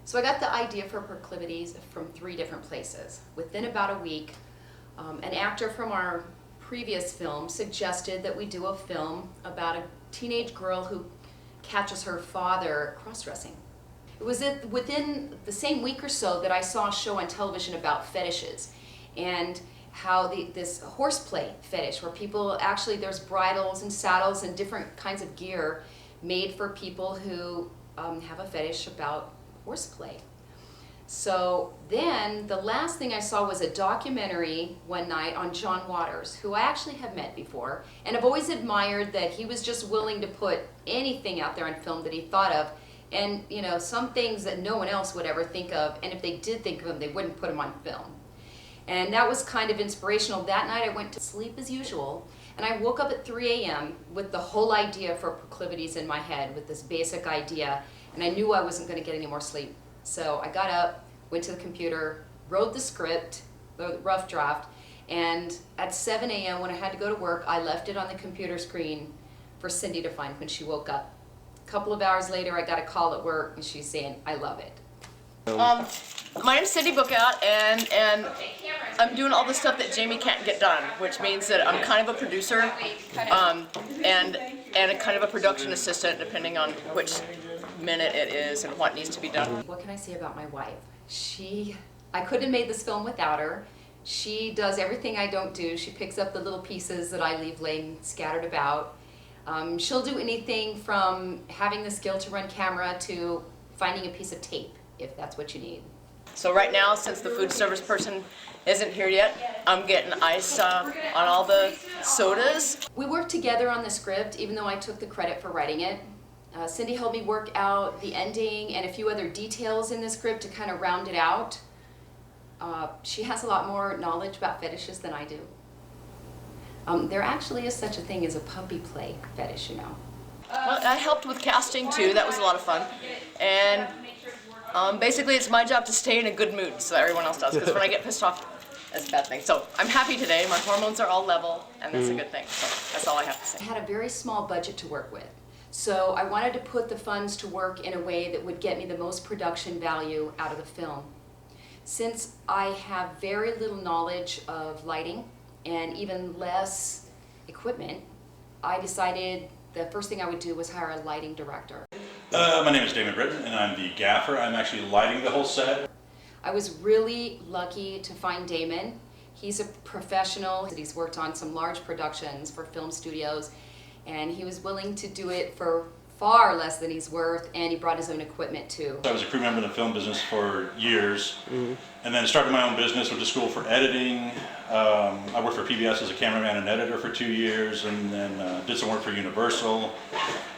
So I got the idea for Proclivities from 3 different places. Within about a week, an actor from our previous film suggested that we do a film about a teenage girl who catches her father cross-dressing. It was within the same week or so that I saw a show on television about fetishes and how this horseplay fetish, where people actually, there's bridles and saddles and different kinds of gear made for people who have a fetish about horseplay. So then the last thing I saw was a documentary one night on John Waters, who I actually have met before, and I've always admired that he was just willing to put anything out there on film that he thought of, and you know, some things that no one else would ever think of, and if they did think of them, they wouldn't put them on film. And that was kind of inspirational. That night I went to sleep as usual, and I woke up at 3 a.m. with the whole idea for Proclivities in my head, with this basic idea, and I knew I wasn't going to get any more sleep. So I got up, went to the computer, wrote the script, the rough draft, and at 7 a.m. when I had to go to work, I left it on the computer screen for Cindy to find when she woke up. A couple of hours later, I got a call at work, and she's saying, "I love it." My name's Cindy Bookout, and I'm doing all the stuff that Jamie can't get done, which means that I'm kind of a producer and a kind of a production assistant, depending on which minute it is and what needs to be done. What can I say about my wife? I couldn't have made this film without her. She does everything I don't do. She picks up the little pieces that I leave laying scattered about. She'll do anything from having the skill to run camera to finding a piece of tape, if that's what you need. So right now, since the food service person isn't here yet, I'm getting ice on all the sodas. We worked together on the script, even though I took the credit for writing it. Cindy helped me work out the ending and a few other details in the script to kind of round it out. She has a lot more knowledge about fetishes than I do. There actually is such a thing as a puppy play fetish, you know. Well, I helped with casting too. That was a lot of fun. And basically, it's my job to stay in a good mood so that everyone else does, because when I get pissed off, that's a bad thing. So I'm happy today. My hormones are all level, and that's a good thing. So that's all I have to say. I had a very small budget to work with. So I wanted to put the funds to work in a way that would get me the most production value out of the film. Since I have very little knowledge of lighting and even less equipment, I decided the first thing I would do was hire a lighting director. My name is David Britton, and I'm the gaffer. I'm actually lighting the whole set. I was really lucky to find Damon. He's a professional. He's worked on some large productions for film studios, and he was willing to do it for far less than he's worth, and he brought his own equipment too. I was a crew member in the film business for years, and then started my own business, went to school for editing. I worked for PBS as a cameraman and editor for 2 years, and then did some work for Universal.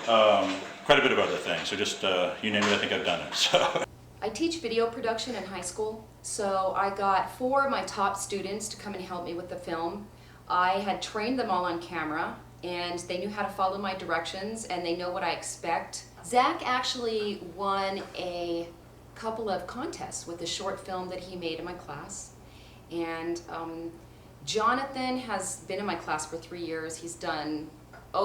Quite a bit of other things, so just you name it, I think I've done it. So. I teach video production in high school, so I got 4 of my top students to come and help me with the film. I had trained them all on camera, and they knew how to follow my directions, and they know what I expect. Zach actually won a couple of contests with the short film that he made in my class, and Jonathan has been in my class for 3 years. He's done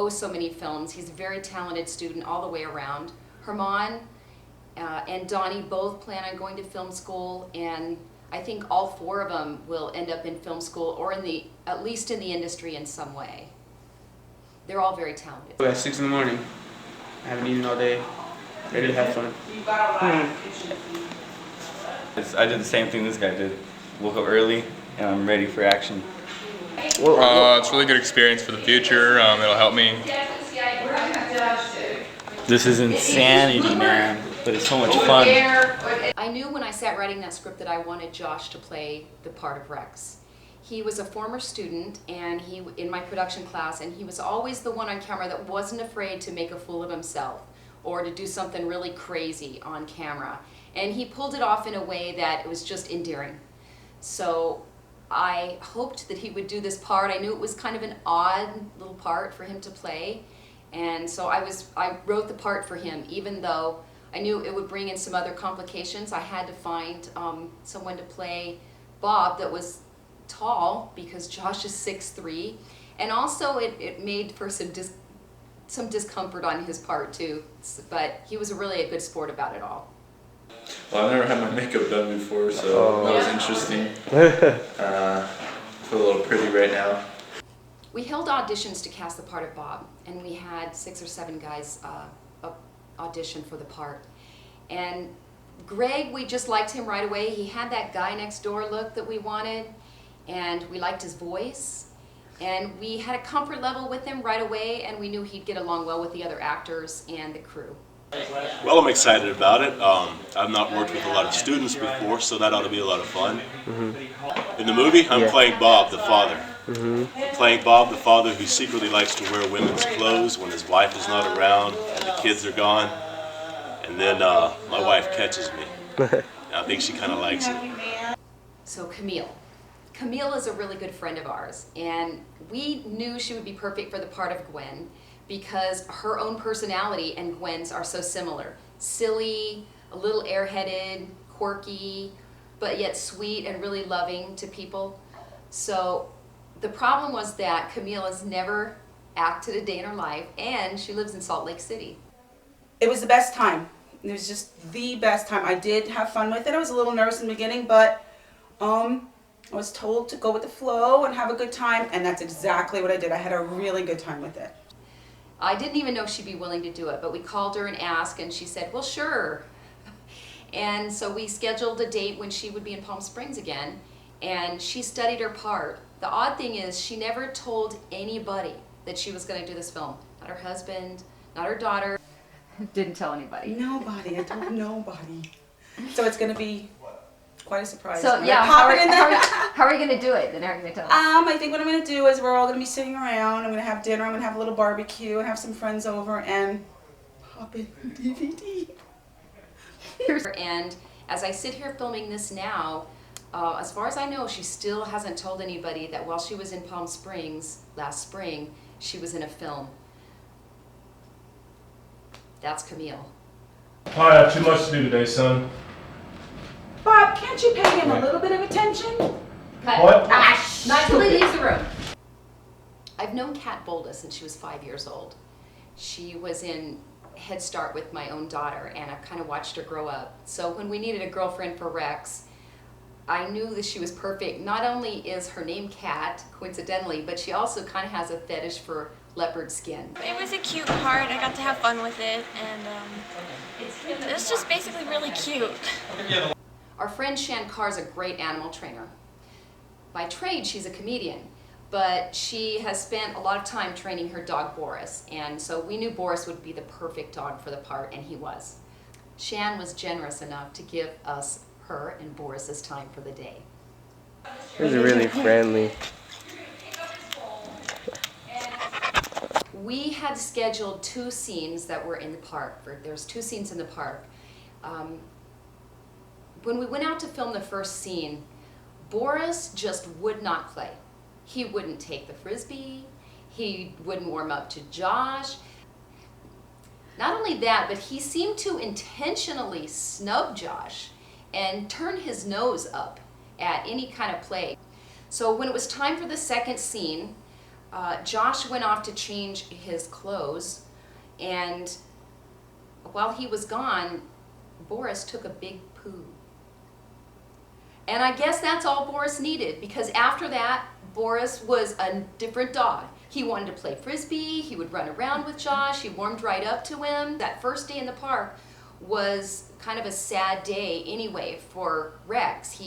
so many films. He's a very talented student all the way around. Herman and Donnie both plan on going to film school, and I think all 4 of them will end up in film school or at least in the industry in some way. They're all very talented. At 6 in the morning, I haven't eaten all day, ready to have fun. I did the same thing this guy did. Woke up early and I'm ready for action. It's a really good experience for the future. It'll help me. This is insanity, man, but it's so much fun. I knew when I sat writing that script that I wanted Josh to play the part of Rex. He was a former student and in my production class, and he was always the one on camera that wasn't afraid to make a fool of himself or to do something really crazy on camera. And he pulled it off in a way that it was just endearing. So I hoped that he would do this part. I knew it was kind of an odd little part for him to play, and so I wrote the part for him, even though I knew it would bring in some other complications. I had to find someone to play Bob that was tall, because Josh is 6'3", and also it made for some discomfort on his part too, but he was really a good sport about it all. Well, I've never had my makeup done before, so that was interesting. I feel a little pretty right now. We held auditions to cast the part of Bob, and we had 6 or 7 guys audition for the part. And Greg, we just liked him right away. He had that guy next door look that we wanted, and we liked his voice. And we had a comfort level with him right away, and we knew he'd get along well with the other actors and the crew. Well, I'm excited about it. I've not worked with a lot of students before, so that ought to be a lot of fun. In the movie, I'm playing Bob, the father. I'm playing Bob, the father who secretly likes to wear women's clothes when his wife is not around and the kids are gone. And then my wife catches me. I think she kind of likes it. So Camille. Camille is a really good friend of ours, and we knew she would be perfect for the part of Gwen because her own personality and Gwen's are so similar. Silly, a little airheaded, quirky, but yet sweet and really loving to people. So the problem was that Camille has never acted a day in her life, and she lives in Salt Lake City. It was the best time. It was just the best time. I did have fun with it. I was a little nervous in the beginning, but I was told to go with the flow and have a good time, and that's exactly what I did. I had a really good time with it. I didn't even know she'd be willing to do it, but we called her and asked, and she said, well, sure. And so we scheduled a date when she would be in Palm Springs again, and she studied her part. The odd thing is she never told anybody that she was going to do this film. Not her husband, not her daughter. Didn't tell anybody. Nobody. I told nobody. So it's going to be quite a surprise. So yeah, how are you going to do it? Then how are you going to tell us? I think what I'm going to do is we're all going to be sitting around. I'm going to have dinner. I'm going to have a little barbecue and have some friends over and pop in DVD. And as I sit here filming this now, as far as I know, she still hasn't told anybody that while she was in Palm Springs last spring, she was in a film. That's Camille. I have too much to do today, son. Bob, can't you pay him a little bit of attention? Cut. What? Not till he leaves the room. I've known Kat Bolda since she was 5 years old. She was in Head Start with my own daughter, and I've kind of watched her grow up. So when we needed a girlfriend for Rex, I knew that she was perfect. Not only is her name Kat, coincidentally, but she also kind of has a fetish for leopard skin. It was a cute part. I got to have fun with it, and it was just basically really cute. Our friend Shankar is a great animal trainer. By trade, she's a comedian, but she has spent a lot of time training her dog Boris, and so we knew Boris would be the perfect dog for the part, and he was. Shan was generous enough to give us her and Boris's time for the day. It was really friendly. We had scheduled 2 scenes that were in the park. There's 2 scenes in the park. When we went out to film the first scene, Boris just would not play. He wouldn't take the Frisbee. He wouldn't warm up to Josh. Not only that, but he seemed to intentionally snub Josh and turn his nose up at any kind of play. So when it was time for the second scene, Josh went off to change his clothes, and while he was gone, Boris took a big poo. And I guess that's all Boris needed, because after that, Boris was a different dog. He wanted to play Frisbee, he would run around with Josh, he warmed right up to him. That first day in the park was kind of a sad day anyway for Rex.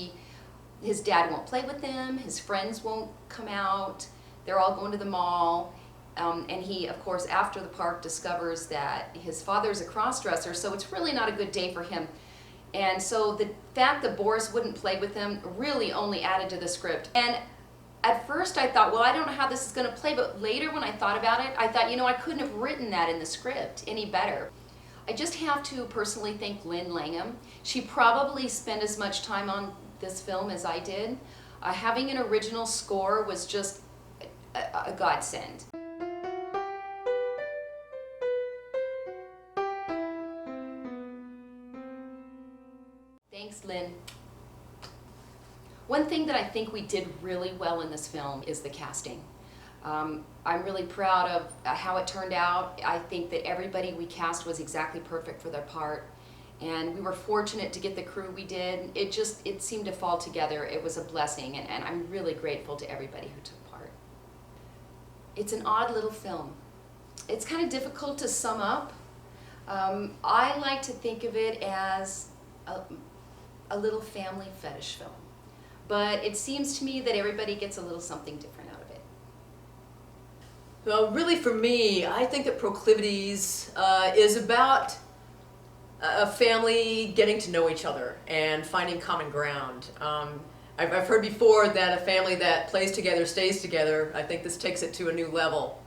His dad won't play with him, his friends won't come out, they're all going to the mall. And he, of course, after the park discovers that his father's a cross-dresser, so it's really not a good day for him. And so the fact that Boris wouldn't play with him really only added to the script. And at first I thought, well, I don't know how this is going to play, but later when I thought about it, I thought, you know, I couldn't have written that in the script any better. I just have to personally thank Lynn Langham. She probably spent as much time on this film as I did. Having an original score was just a godsend. Thanks, Lynn. One thing that I think we did really well in this film is the casting. I'm really proud of how it turned out. I think that everybody we cast was exactly perfect for their part. And we were fortunate to get the crew we did. It seemed to fall together. It was a blessing, and I'm really grateful to everybody who took part. It's an odd little film. It's kind of difficult to sum up. I like to think of it as a little family fetish film. But it seems to me that everybody gets a little something different out of it. Well, really for me, I think that Proclivities is about a family getting to know each other and finding common ground. I've heard before that a family that plays together stays together. I think this takes it to a new level.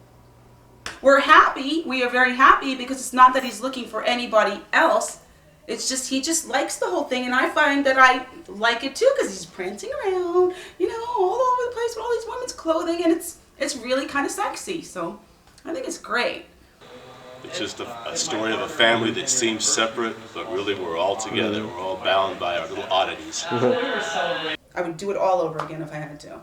We're happy. We are very happy because it's not that he's looking for anybody else. It's just he just likes the whole thing, and I find that I like it too because he's prancing around, you know, all over the place with all these women's clothing, and it's really kind of sexy. So I think it's great. It's just a story of a family that seems separate, but really we're all together. We're all bound by our little oddities. I would do it all over again if I had to.